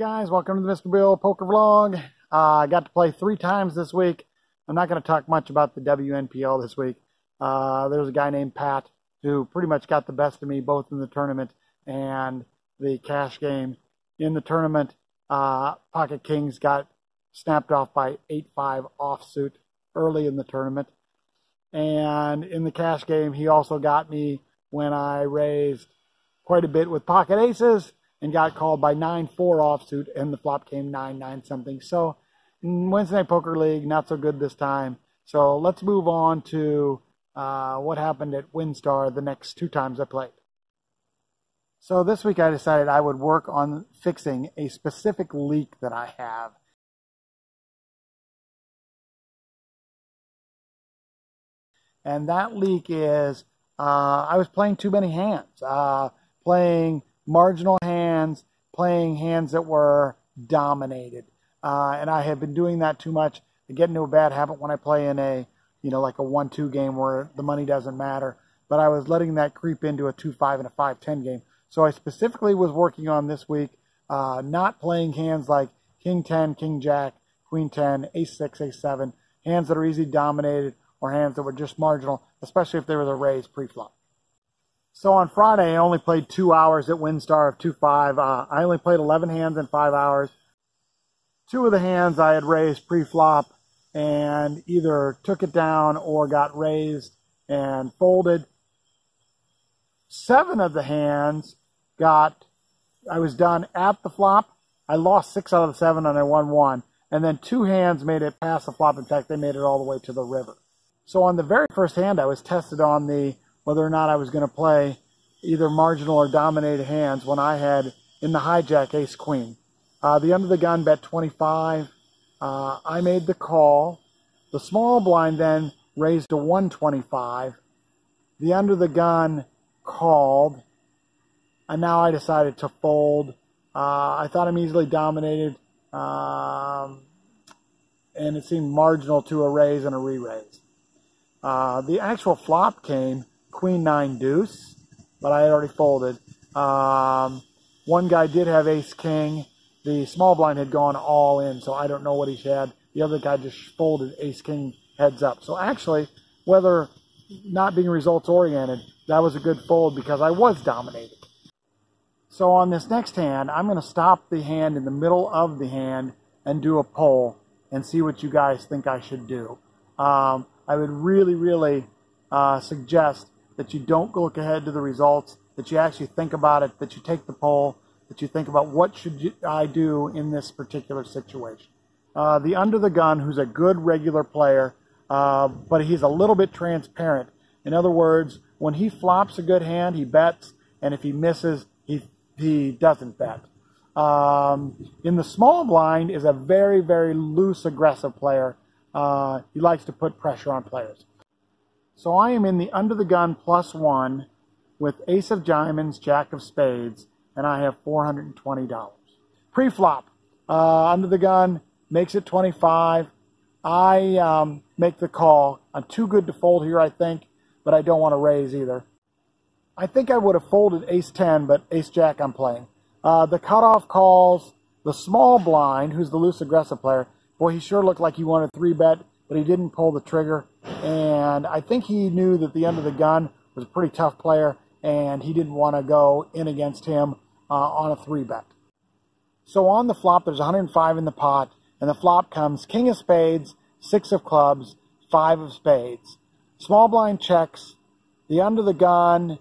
guys, welcome to the Mr. Bill Poker Vlog. I got to play 3 times this week. I'm not going to talk much about the WNPL this week. There's a guy named Pat who pretty much got the best of me both in the tournament and the cash game. In the tournament, Pocket Kings got snapped off by 8-5 offsuit early in the tournament. And in the cash game, he also got me when I raised quite a bit with pocket aces and got called by 9-4 offsuit, and the flop came 9-9 something. So Wednesday Night Poker League, not so good this time. So let's move on to what happened at WinStar the next 2 times I played. So this week I decided I would work on fixing a specific leak that I have. And that leak is I was playing too many hands, playing marginal hands, playing hands that were dominated. And I have been doing that too much. I get into a bad habit when I play in a, like a 1-2 game where the money doesn't matter. But I was letting that creep into a 2-5 and a 5-10 game. So I specifically was working on this week, not playing hands like King 10, King Jack, Queen 10, Ace 6, Ace 7, hands that are easy dominated or hands that were just marginal, especially if they were the raise pre-flop. So on Friday, I only played 2 hours at WinStar of 2-5. I only played 11 hands in 5 hours. 2 of the hands I had raised pre-flop and either took it down or got raised and folded. 7 of the hands I was done at the flop. I lost 6 out of the 7 and I won 1. And then 2 hands made it past the flop. In fact, they made it all the way to the river. So on the very first hand, I was tested on whether or not I was going to play either marginal or dominated hands when I had in the hijack ace queen. The under the gun bet 25. I made the call. The small blind then raised to 125. The under the gun called. And now I decided to fold. I thought I'm easily dominated. And it seemed marginal to a raise and a re-raise. The actual flop came Queen 9 deuce, but I had already folded. One guy did have ace king. The small blind had gone all in, so I don't know what he had. The other guy just folded ace king heads up. So actually, whether not being results oriented, that was a good fold because I was dominated. So on this next hand, I'm going to stop the hand in the middle of the hand and do a poll and see what you guys think I should do. I would really suggest that you don't look ahead to the results, that you actually think about it, that you take the poll, that you think about what should I do in this particular situation. The under the gun, who's a good regular player, but he's a little bit transparent. In other words, when he flops a good hand, he bets, and if he misses, he doesn't bet. In the small blind is a very loose, aggressive player. He likes to put pressure on players. So I am in the under the gun +1 with ace of diamonds, jack of spades, and I have $420. Pre-flop, under the gun makes it 25. I make the call. I'm too good to fold here, I think, but I don't want to raise either. I think I would have folded ace 10, but ace jack I'm playing. The cutoff calls the small blind, who's the loose aggressive player. Boy, he sure looked like he wanted 3-bet, but he didn't pull the trigger. And I think he knew that the under the gun was a pretty tough player, and he didn't want to go in against him on a 3-bet. So on the flop, there's 105 in the pot, and the flop comes king of spades, 6 of clubs, 5 of spades. Small blind checks. The under the gun,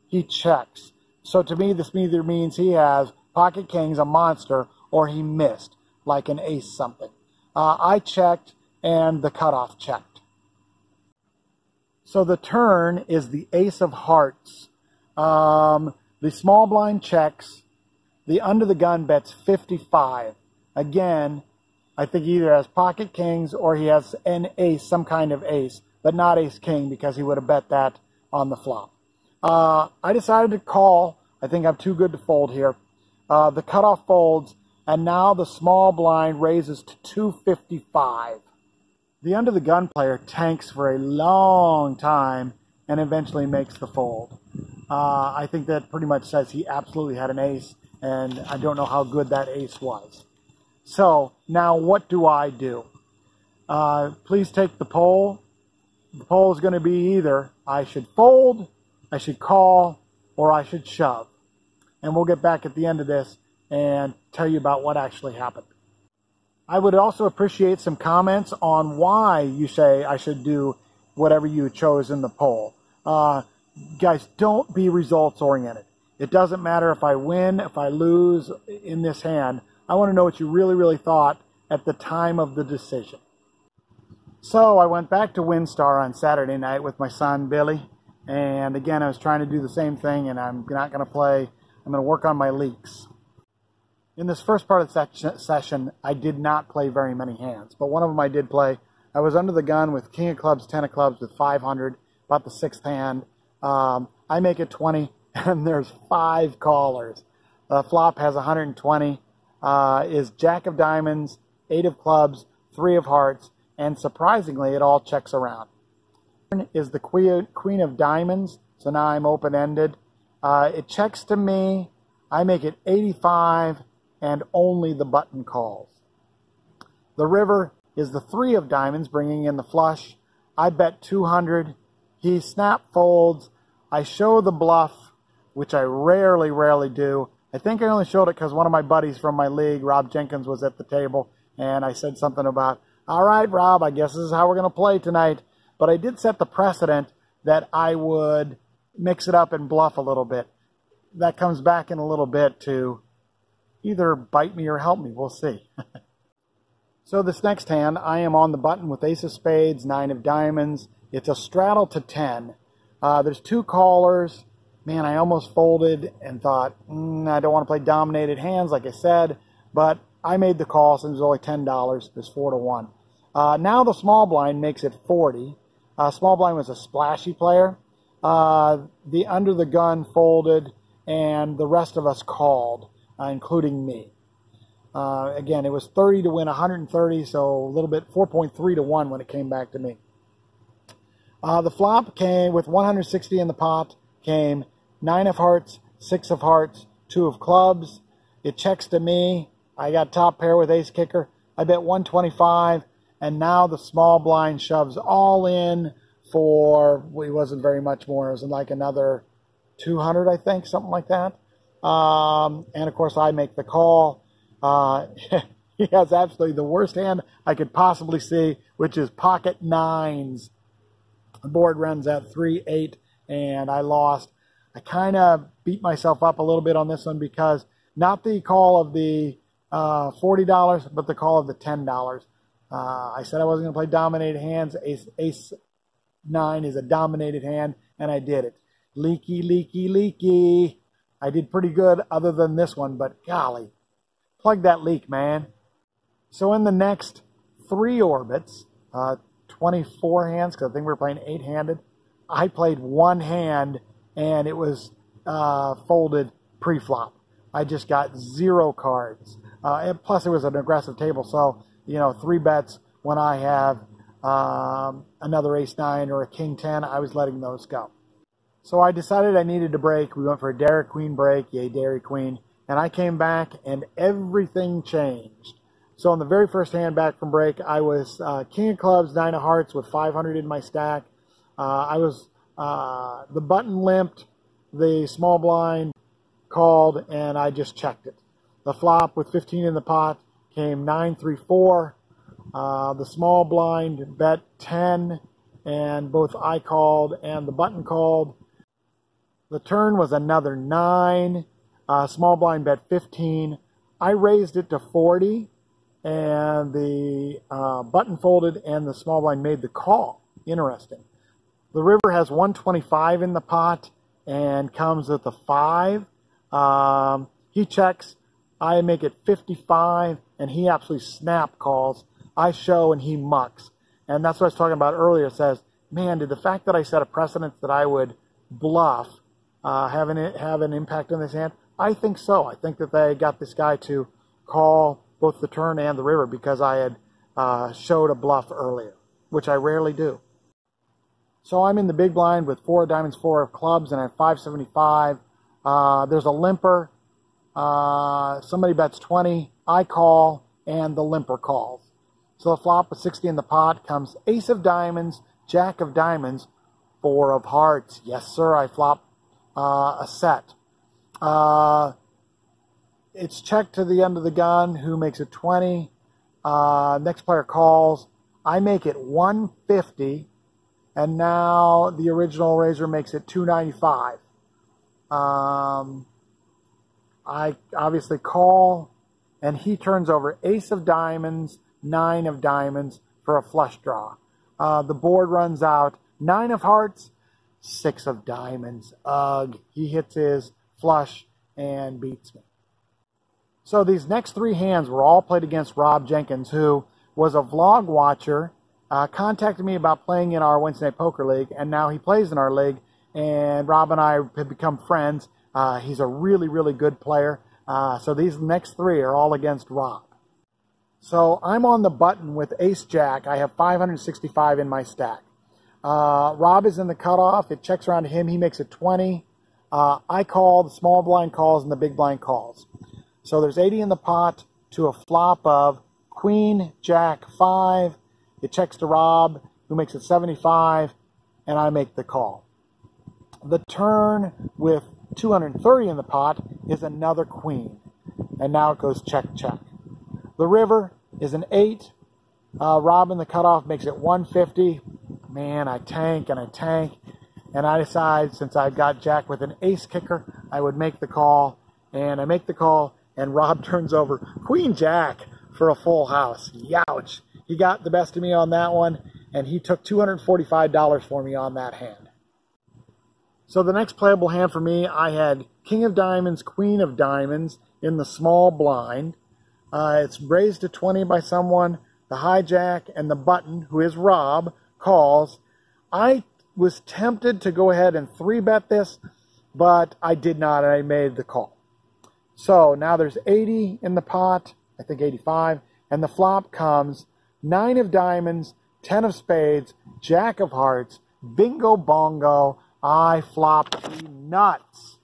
he checks. So to me, this either means he has pocket kings, a monster, or he missed, like an ace something. I checked, and the cutoff checked. So the turn is the ace of hearts. The small blind checks. The under the gun bets 55. Again, I think he either has pocket kings or he has an ace, some kind of ace, but not ace king because he would have bet that on the flop. I decided to call. I think I'm too good to fold here. The cutoff folds, and now the small blind raises to 255. The under the gun player tanks for a long time and eventually makes the fold. I think that pretty much says he absolutely had an ace and I don't know how good that ace was. So now what do I do? Please take the poll. The poll is going to be either I should fold, I should call, or I should shove. And we'll get back at the end of this and tell you about what actually happened. I would also appreciate some comments on why you say I should do whatever you chose in the poll. Guys, don't be results oriented. It doesn't matter if I win, if I lose in this hand. I want to know what you really, really thought at the time of the decision. So I went back to WinStar on Saturday night with my son, Billy. And again, I was trying to do the same thing, and I'm not going to play. I'm going to work on my leaks. In this first part of the session, I did not play very many hands, but one of them I did play. I was under the gun with king of clubs, 10 of clubs with 500, about the sixth hand. I make it 20, and there's 5 callers. The flop has 120, is jack of diamonds, 8 of clubs, 3 of hearts, and surprisingly, it all checks around. Is the queen of diamonds, so now I'm open-ended. It checks to me. I make it 85, and only the button calls. The river is the 3 of diamonds, bringing in the flush. I bet 200. He snap folds. I show the bluff, which I rarely do. I think I only showed it because one of my buddies from my league, Rob Jenkins, was at the table, and I said something about, all right, Rob, I guess this is how we're going to play tonight. But I did set the precedent that I would mix it up and bluff a little bit. That comes back in a little bit to either bite me or help me. We'll see. So this next hand, I am on the button with ace of spades, 9 of diamonds. It's a straddle to 10. There's 2 callers. Man, I almost folded and thought, I don't want to play dominated hands, like I said. But I made the call since it was only $10. There's 4 to 1. Now the small blind makes it 40. Small blind was a splashy player. The under the gun folded, and the rest of us called, including me. Again, it was 30 to win 130, so a little bit, 4.3 to 1 when it came back to me. The flop came with 160 in the pot, came 9 of hearts, 6 of hearts, 2 of clubs. It checks to me. I got top pair with ace kicker. I bet 125, and now the small blind shoves all in for, well, it wasn't very much more. It was like another 200, I think, something like that. And of course, I make the call. He has absolutely the worst hand I could possibly see, which is pocket 9s. The board runs at 3-8, and I lost. I kind of beat myself up a little bit on this one because not the call of the $40, but the call of the $10. I said I wasn't going to play dominated hands. Ace 9 is a dominated hand, and I did it. Leaky, leaky, leaky. I did pretty good other than this one, but golly, plug that leak, man. So in the next 3 orbits, 24 hands, because I think we were playing 8-handed, I played 1 hand, and it was folded pre-flop. I just got 0 cards. And plus, it was an aggressive table, so, 3 bets when I have another ace-9 or a king-10, I was letting those go. So I decided I needed to break. We went for a Dairy Queen break, yay Dairy Queen, and I came back, and everything changed. So in the very first hand back from break, I was king of clubs, 9 of hearts with 500 in my stack. The button limped, the small blind called, and I just checked it. The flop with 15 in the pot came 9-3-4. The small blind bet 10, and both I called and the button called. The turn was another 9. Small blind bet 15. I raised it to 40, and the button folded, and the small blind made the call. Interesting. The river has 125 in the pot and comes with a 5. He checks. I make it 55, and he absolutely snap calls. I show, and he mucks. And that's what I was talking about earlier. It says, man, did the fact that I set a precedent that I would bluff have an impact on this hand? I think so. I think that they got this guy to call both the turn and the river because I had showed a bluff earlier, which I rarely do. So I'm in the big blind with 4 of diamonds, 4 of clubs, and I have 575. There's a limper. Somebody bets 20, I call, and the limper calls. So the flop with 60 in the pot comes ace of diamonds, jack of diamonds, 4 of hearts. Yes, sir, I flop a set. It's checked to the end of the gun, who makes it 20. Next player calls. I make it 150, and now the original raiser makes it 295. I obviously call, and he turns over ace of diamonds, 9 of diamonds for a flush draw. The board runs out 9 of hearts, 6 of diamonds. Ugh, he hits his flush and beats me. So these next 3 hands were all played against Rob Jenkins, who was a vlog watcher, contacted me about playing in our Wednesday Night Poker League, and now he plays in our league, and Rob and I have become friends. He's a really, really good player. So these next 3 are all against Rob. So I'm on the button with ace-jack. I have 565 in my stack. Rob is in the cutoff. It checks around to him. He makes it 20. I call, the small blind calls, and the big blind calls. So there's 80 in the pot to a flop of queen, jack, 5. It checks to Rob, who makes it 75, and I make the call. The turn with 230 in the pot is another queen, and now it goes check, check. The river is an 8. Rob in the cutoff makes it 150. Man, I tank and I tank, and I decide, since I've got jack with an ace kicker, I would make the call, and I make the call, and Rob turns over queen jack for a full house. Youch. He got the best of me on that one, and he took $245 for me on that hand. So the next playable hand for me, I had king of diamonds, queen of diamonds in the small blind. It's raised to 20 by someone. The hijack and the button, who is Rob, calls. I was tempted to go ahead and 3-bet this, but I did not, and I made the call. So now there's 80 in the pot, I think 85, and the flop comes 9 of diamonds, 10 of spades, jack of hearts, bingo bongo. I flop nuts.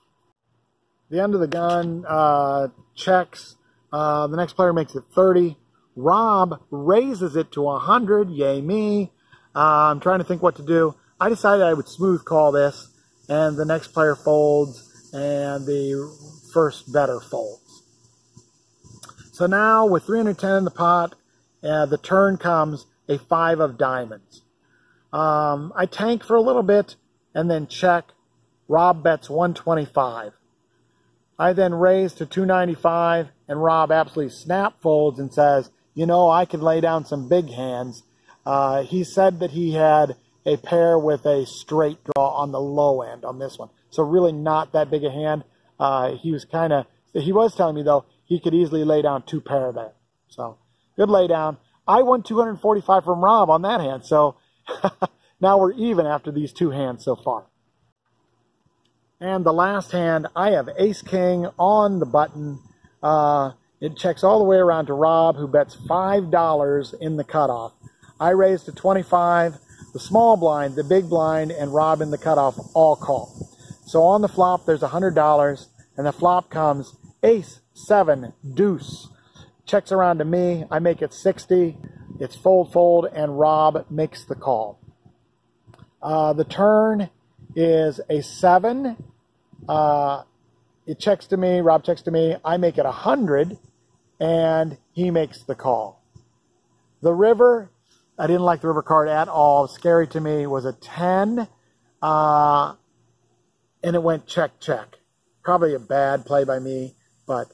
The end of the gun checks. The next player makes it 30. Rob raises it to 100. Yay me. I'm trying to think what to do. I decided I would smooth call this, and the next player folds, and the first better folds. So now with 310 in the pot, the turn comes a 5 of diamonds. I tank for a little bit and then check. Rob bets 125. I then raise to 295, and Rob absolutely snap folds and says, you know, I could lay down some big hands. He said that he had a pair with a straight draw on the low end on this one. So really not that big a hand. He was telling me, though, he could easily lay down 2 pair there. So good lay down. I won 245 from Rob on that hand. So now we're even after these 2 hands so far. And the last hand, I have ace-king on the button. It checks all the way around to Rob, who bets $5 in the cutoff. I raise to 25. The small blind, the big blind, and Rob in the cutoff all call. So on the flop, there's $100, and the flop comes ace, 7, deuce. Checks around to me. I make it 60. It's fold, fold, and Rob makes the call. The turn is a 7. It checks to me. Rob checks to me. I make it 100, and he makes the call. The river, I didn't like the river card at all. Scary to me. Was a 10, and it went check, check. Probably a bad play by me, but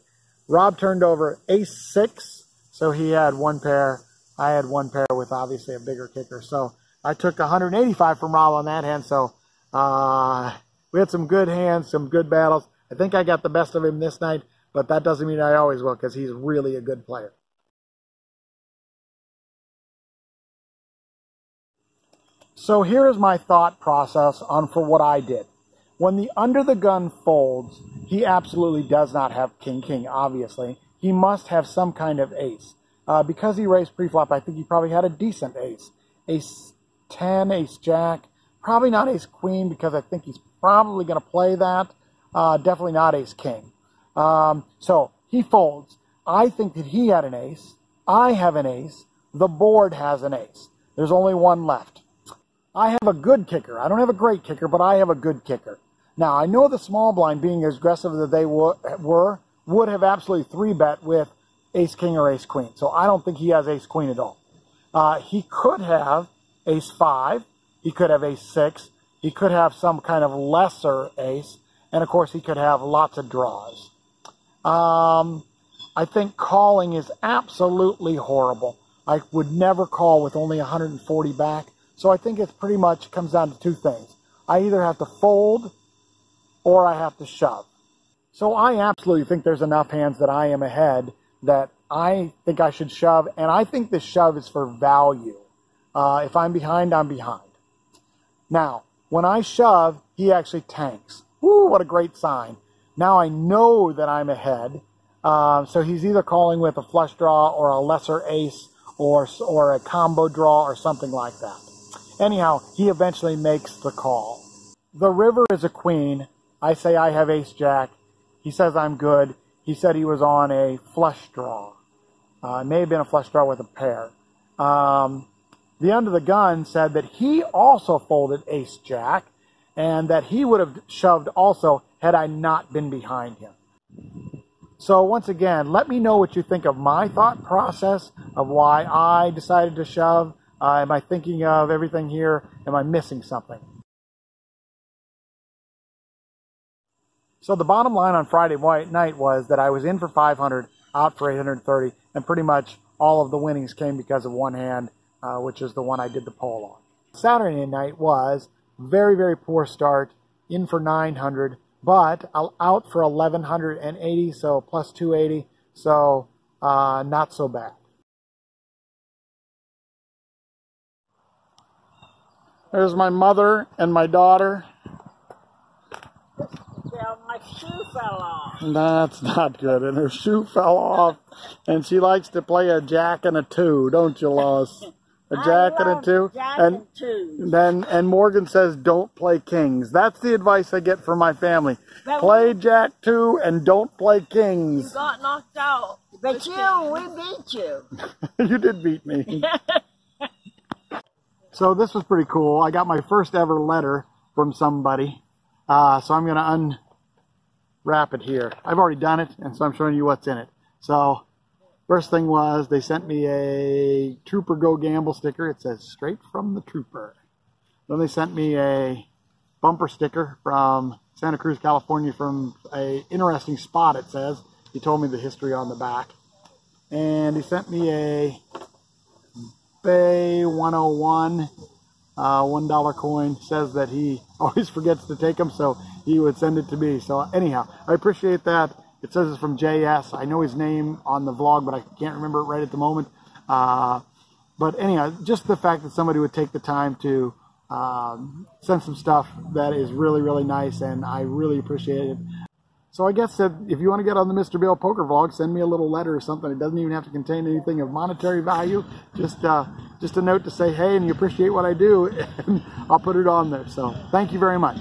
Rob turned over ace, 6, so he had 1 pair. I had 1 pair with obviously a bigger kicker. So I took 185 from Rob on that hand. So we had some good hands, some good battles. I think I got the best of him this night, but that doesn't mean I always will, because he's really a good player. So here is my thought process for what I did. When the under the gun folds, he absolutely does not have king, obviously. He must have some kind of ace. Because he raised preflop, I think he probably had a decent ace. Ace 10, ace jack. Probably not ace queen, because I think he's probably going to play that. Definitely not ace king. So he folds. I think that he had an ace. I have an ace. The board has an ace. There's only one left. I have a good kicker. I don't have a great kicker, but I have a good kicker. Now, I know the small blind, being as aggressive as they were, would have absolutely 3-bet with ace-king or ace-queen. So I don't think he has ace-queen at all. He could have ace-5. He could have ace-6. He could have some kind of lesser ace. And, of course, he could have lots of draws. I think calling is absolutely horrible. I would never call with only 140 back. So I think it's pretty much comes down to two things. I either have to fold or I have to shove. So I absolutely think there's enough hands that I am ahead that I think I should shove. And I think this shove is for value. If I'm behind, I'm behind. Now, when I shove, he actually tanks. Woo, what a great sign. Now I know that I'm ahead. So he's either calling with a flush draw or a lesser ace or a combo draw or something like that. Anyhow, he eventually makes the call. The river is a queen. I say I have ace-jack. He says I'm good. He said he was on a flush draw. It may have been a flush draw with a pair. The under the gun said that he also folded ace-jack and that he would have shoved also had I not been behind him. So once again, let me know what you think of my thought process of why I decided to shove. Am I thinking of everything here? Am I missing something? So the bottom line on Friday night was that I was in for 500, out for 830, and pretty much all of the winnings came because of one hand, which is the one I did the poll on. Saturday night was very, very poor start, in for 900, but out for 1180, so plus 280, so not so bad. There's my mother and my daughter. Yeah, my shoe fell off. That's not good. And her shoe fell off. And she likes to play a jack and a 2, don't you, Lois? A jack and a 2. And Morgan says, don't play kings. That's the advice I get from my family. But play jack 2 and don't play kings. You got knocked out. But we beat you. You did beat me. So this was pretty cool. I got my first ever letter from somebody. So I'm going to unwrap it here. I've already done it, and so I'm showing you what's in it. So first thing was they sent me a Trooper Go Gamble sticker. It says straight from the Trooper. Then they sent me a bumper sticker from Santa Cruz, California, from a interesting spot, it says. He told me the history on the back. And he sent me a Bay 101 $1 coin. Says that he always forgets to take them, so he would send it to me. So anyhow, I appreciate that. It says it's from JS. I know his name on the vlog, but I can't remember it right at the moment. But anyhow, just the fact that somebody would take the time to send some stuff that is really, really nice, and I really appreciate it. So I guess that if you want to get on the Mr. Bill Poker Vlog, send me a little letter or something. It doesn't even have to contain anything of monetary value. Just a note to say, hey, and you appreciate what I do, and I'll put it on there. So thank you very much.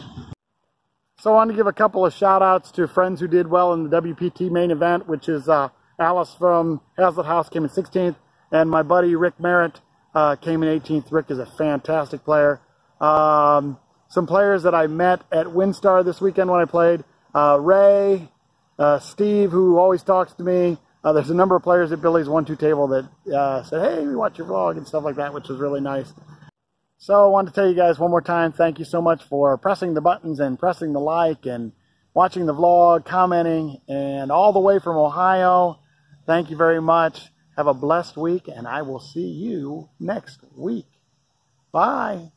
So I want to give a couple of shout outs to friends who did well in the WPT main event, which is Alice from Hazlitt House came in 16th, and my buddy Rick Merritt came in 18th. Rick is a fantastic player. Some players that I met at WinStar this weekend when I played. Ray, Steve, who always talks to me. There's a number of players at Billy's 1-2 table that said, hey, we watch your vlog and stuff like that, which was really nice. So I wanted to tell you guys one more time, thank you so much for pressing the buttons and pressing the like and watching the vlog, commenting, and all the way from Ohio. Thank you very much. Have a blessed week, and I will see you next week. Bye.